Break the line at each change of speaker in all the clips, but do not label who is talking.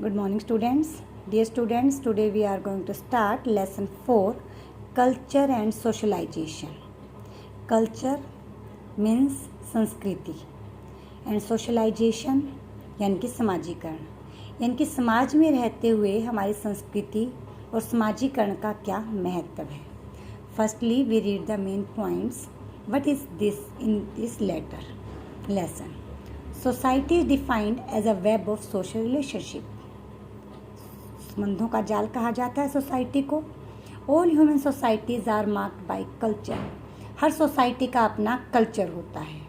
Good morning, students. Dear students, today we are going to start lesson 4, Culture and Socialization. Culture means संस्कृति and socialization यानी कि समाजीकरण, यानी कि समाज में रहते हुए हमारी संस्कृति और समाजीकरण का क्या महत्व है. Firstly, we read the main points. What is this in this lesson? Society is defined as a web of social relationship. संबंधों का जाल कहा जाता है सोसाइटी को. All human societies are marked by culture. हर सोसाइटी का अपना कल्चर होता है.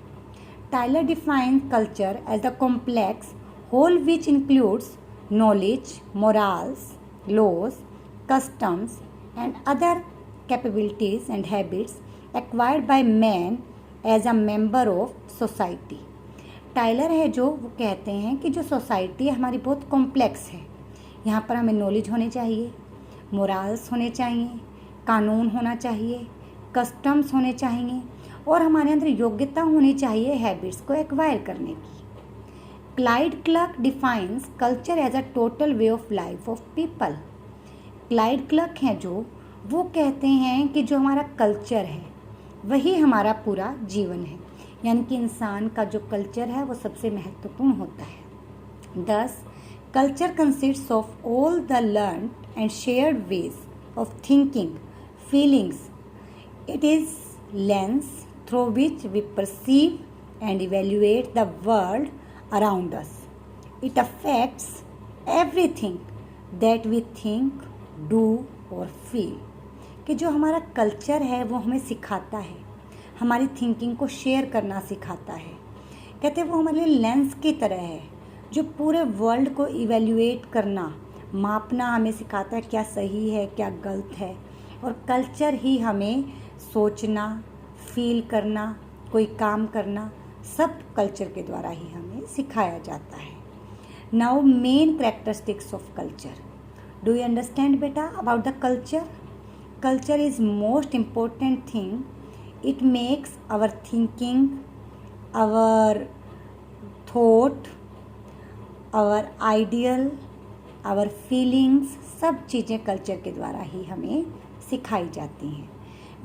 Tylor defines culture as the complex whole which includes knowledge, morals, laws, customs and other capabilities and habits acquired by man as a member of society. Tylor है जो वो कहते हैं कि जो सोसाइटी हमारी बहुत कॉम्प्लेक्स है. यहाँ पर हमें नॉलेज होने चाहिए, मोरल्स होने चाहिए, कानून होना चाहिए, कस्टम्स होने चाहिए और हमारे अंदर योग्यता होनी चाहिए हैबिट्स को एक्वायर करने की. Clyde Clark defines culture as a total way of life of people. Clyde Clark हैं जो वो कहते हैं कि जो हमारा कल्चर है वही हमारा पूरा जीवन है, यानी कि इंसान का जो कल्चर है वो सबसे महत्वपूर्ण होता है. 10. Culture consists of all the learned and shared ways of thinking, feelings. It is lens through which we perceive and evaluate the world around us. It affects everything that we think, do or feel. कि जो हमारा culture है वो हमें सिखाता है, हमारी thinking को शेयर करना सिखाता है. कहते हैं वो हमारे लिए लेंस की तरह है जो पूरे वर्ल्ड को इवैल्यूएट करना, मापना हमें सिखाता है क्या सही है क्या गलत है. और कल्चर ही हमें सोचना, फील करना, कोई काम करना सब कल्चर के द्वारा ही हमें सिखाया जाता है. Now main characteristics of culture. Do you understand बेटा about the culture? Culture is most important thing. It makes our thinking, our thought, our ideal, our feelings सब चीज़ें कल्चर के द्वारा ही हमें सिखाई जाती हैं.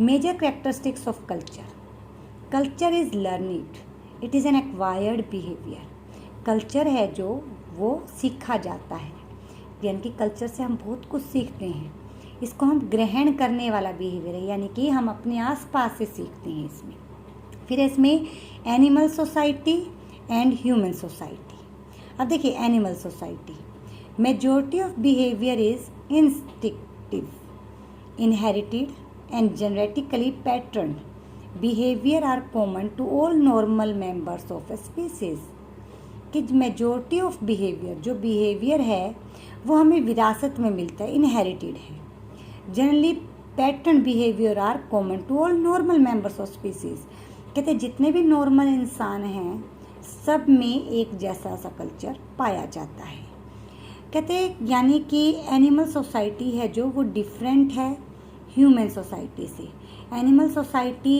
Major characteristics of culture. Culture is learned. It is an acquired behaviour. Culture है जो वो सीखा जाता है, यानी कि कल्चर से हम बहुत कुछ सीखते हैं. इसको हम ग्रहण करने वाला बिहेवियर है, यानी कि हम अपने आसपास से सीखते हैं इसमें. फिर इसमें animal society and human society. अब देखिए animal society. Majority of behaviour is instinctive, inherited and genetically pattern. Behaviour are common to all normal members of a species. कि मेजॉरिटी ऑफ बिहेवियर, जो बिहेवियर है वो हमें विरासत में मिलता है, इनहेरिटेड है. Generally pattern behaviour are common to all normal members of species. कहते हैं जितने भी नॉर्मल इंसान हैं सब में एक जैसा सा कल्चर पाया जाता है. कहते हैं यानी कि एनिमल सोसाइटी है जो वो डिफरेंट है ह्यूमन सोसाइटी से. एनिमल सोसाइटी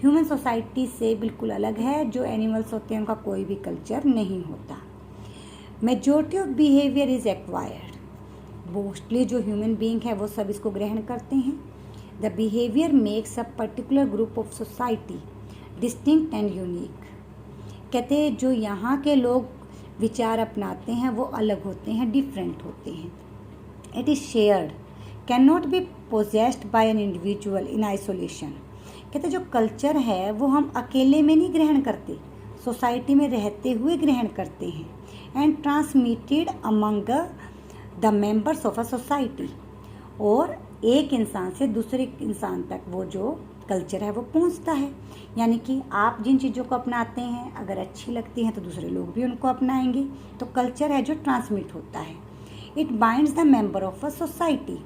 ह्यूमन सोसाइटी से बिल्कुल अलग है. जो एनिमल्स होते हैं उनका कोई भी कल्चर नहीं होता. Majority of behaviour is acquired. Mostly जो ह्यूमन बीइंग है वो सब इसको ग्रहण करते हैं. The behaviour makes a particular group of society distinct and unique. कहते हैं जो यहाँ के लोग विचार अपनाते हैं वो अलग होते हैं, डिफरेंट होते हैं. It is shared, can not be possessed by an individual in isolation. कहते जो कल्चर है वो हम अकेले में नहीं ग्रहण करते, सोसाइटी में रहते हुए ग्रहण करते हैं. And transmitted among the members of a society. और एक इंसान से दूसरे इंसान तक वो जो कल्चर है वो पहुंचता है. यानी कि आप जिन चीज़ों को अपनाते हैं अगर अच्छी लगती हैं तो दूसरे लोग भी उनको अपनाएंगे. तो कल्चर है जो ट्रांसमिट होता है. It binds the member of a society.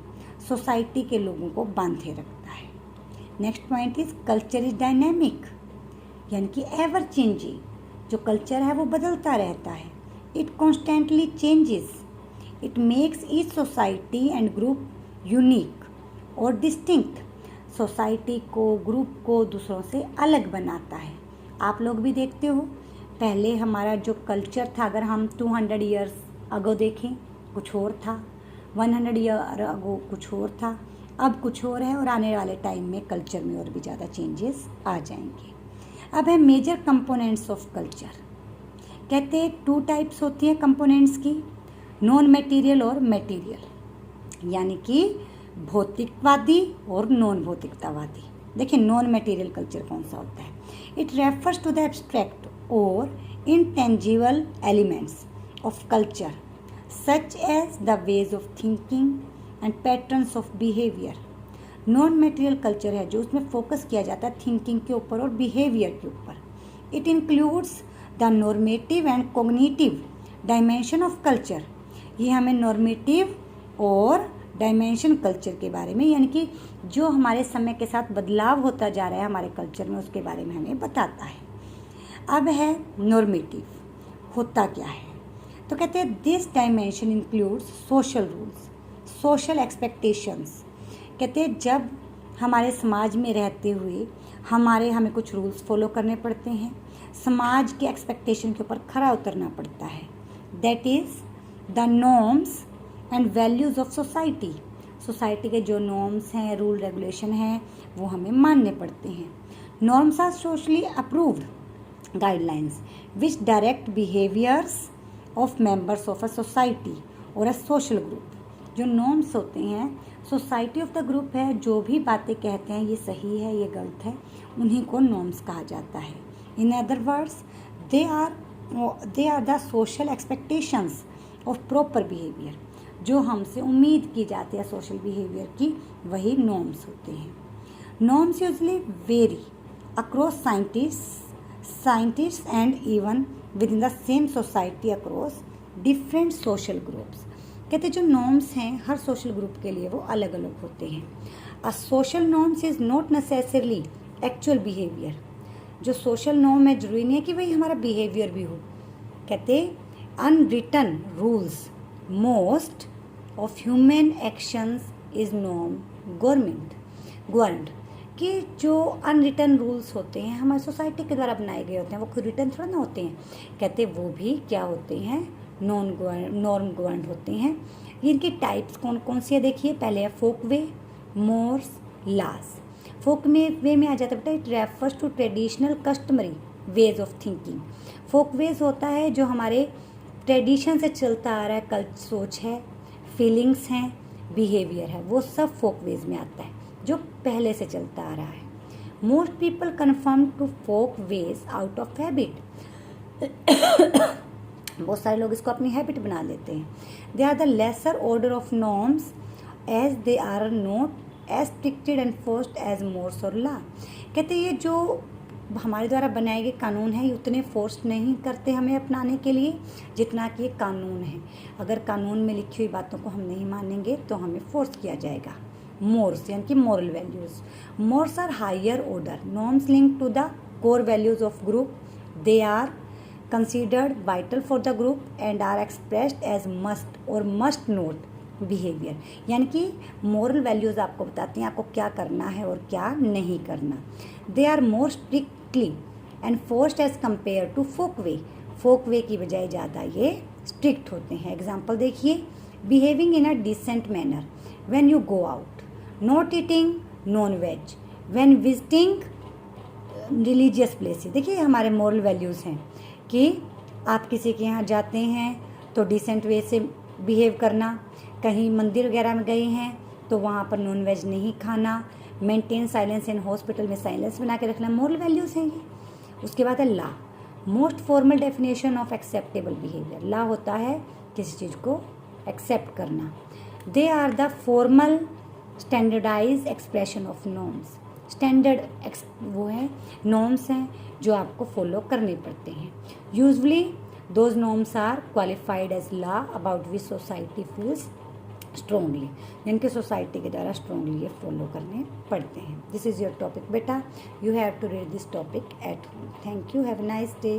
Society के लोगों को बांधे रखता है. Next point is culture is dynamic, यानी कि एवर चेंजिंग. जो कल्चर है वो बदलता रहता है. It constantly changes. It makes each society and group unique और डिस्टिंक्ट. सोसाइटी को, ग्रुप को दूसरों से अलग बनाता है. आप लोग भी देखते हो पहले हमारा जो कल्चर था, अगर हम 200 ईयर्स अगो देखें कुछ और था, 100 ईयर अगो कुछ और था, अब कुछ और है, और आने वाले टाइम में कल्चर में और भी ज़्यादा चेंजेस आ जाएंगे। अब है मेजर कंपोनेंट्स ऑफ कल्चर। कहते हैं 2 टाइप्स होती हैं कंपोनेंट्स की, नॉन मटेरियल और मटेरियल, यानी कि भौतिकवादी और नॉन भौतिकतावादी। देखिए नॉन मटेरियल कल्चर कौन सा होता है? It refers to the abstract और intangible elements of culture such as the ways of thinking and patterns of behaviour. Non material culture है जो उसमें फोकस किया जाता है थिंकिंग के ऊपर और बिहेवियर के ऊपर। It includes the normative and cognitive dimension of culture. ये हमें नॉर्मेटिव और डायमेंशन कल्चर के बारे में, यानी कि जो हमारे समय के साथ बदलाव होता जा रहा है हमारे कल्चर में, उसके बारे में हमें बताता है। अब है नॉर्मेटिव, होता क्या है? तो कहते हैं this dimension includes social rules, social expectations. कहते हैं जब हमारे समाज में रहते हुए हमें कुछ रूल्स फॉलो करने पड़ते हैं, समाज के एक्सपेक्टेशन के ऊपर खरा उतरना पड़ता है। That is the norms and values of society. Society के जो नॉर्म्स हैं, रूल रेगुलेशन हैं, वो हमें मानने पड़ते हैं। Norms are socially approved guidelines which direct behaviours of members of a society और अ सोशल ग्रुप। जो नॉर्म्स होते हैं, सोसाइटी ऑफ द ग्रुप है, जो भी बातें कहते हैं ये सही है ये गलत है, उन्हीं को नॉर्म्स कहा जाता है। In other words they are the social expectations of proper behaviour. जो हमसे उम्मीद की जाती है सोशल बिहेवियर की, वही नॉर्म्स होते हैं। Norms usually vary across scientist and even with in the same society across different social groups. कहते जो नॉर्म्स हैं हर सोशल ग्रुप के लिए वो अलग अलग होते हैं। A social norms is not necessarily actual behaviour. जो सोशल नॉर्म है जरूरी नहीं है कि वही हमारा बिहेवियर भी हो। कहते unwritten rules most of human actions is norm government. कि जो अनरिटन रूल्स होते हैं हमारी सोसाइटी के द्वारा बनाए गए होते हैं, वो खुद रिटर्न थोड़ा ना होते हैं। कहते वो भी क्या होते हैं? नॉर्म गवर्नड होते हैं। इनकी टाइप्स कौन कौन सी है देखिए। पहले है फोक वे, मोर्स, लाज। फोक वे में आ जाता है बेटा, it refers to traditional customary ways of thinking. Folkways होता है जो हमारे ट्रेडिशन से चलता आ रहा है, कल्चर, सोच है, फीलिंग्स हैं, बिहेवियर है, वो सब फोक वेज में आता है जो पहले से चलता आ रहा है। Most people confirm to folkways out of habit. बहुत सारे लोग इसको अपनी हैबिट बना लेते हैं। They are the lesser order of norms as they are not as stricted and forced as mores or law. कहते ये जो हमारे द्वारा बनाए गए कानून हैं ये उतने फोर्स नहीं करते हमें अपनाने के लिए जितना कि ये कानून है। अगर कानून में लिखी हुई बातों को हम नहीं मानेंगे तो हमें फोर्स किया जाएगा। मोर्स यानी कि moral values. Mores are higher order norms link to the core values of group. They are considered vital for the group and are expressed as must और must not behavior। यानी कि moral values आपको बताती हैं आपको क्या करना है और क्या नहीं करना। They are more strictly enforced as compared to folk way। folk way की बजाय ज़्यादा ये strict होते हैं। एग्जाम्पल देखिए, behaving in a decent manner when you go out, not eating non-veg when visiting religious places। देखिए हमारे moral values हैं कि आप किसी के यहाँ जाते हैं तो डिसेंट वे से बिहेव करना, कहीं मंदिर वगैरह में गए हैं तो वहाँ पर नॉन वेज नहीं खाना, मेंटेन साइलेंस इन हॉस्पिटल में साइलेंस बना के रखना, मोरल वैल्यूज़ हैं ये। उसके बाद है law, most formal definition of acceptable behaviour. Law होता है किसी चीज़ को एक्सेप्ट करना। They are the formal standardize expression of norms. Standard वो है नॉर्म्स हैं जो आपको फॉलो करने पड़ते हैं। Usually those norms are qualified as law about which society feels strongly. यानी कि सोसाइटी के द्वारा स्ट्रॉन्गली ये फॉलो करने पड़ते हैं। दिस इज़ योर टॉपिक बेटा, you have to read this topic at home. Thank you, have a nice day.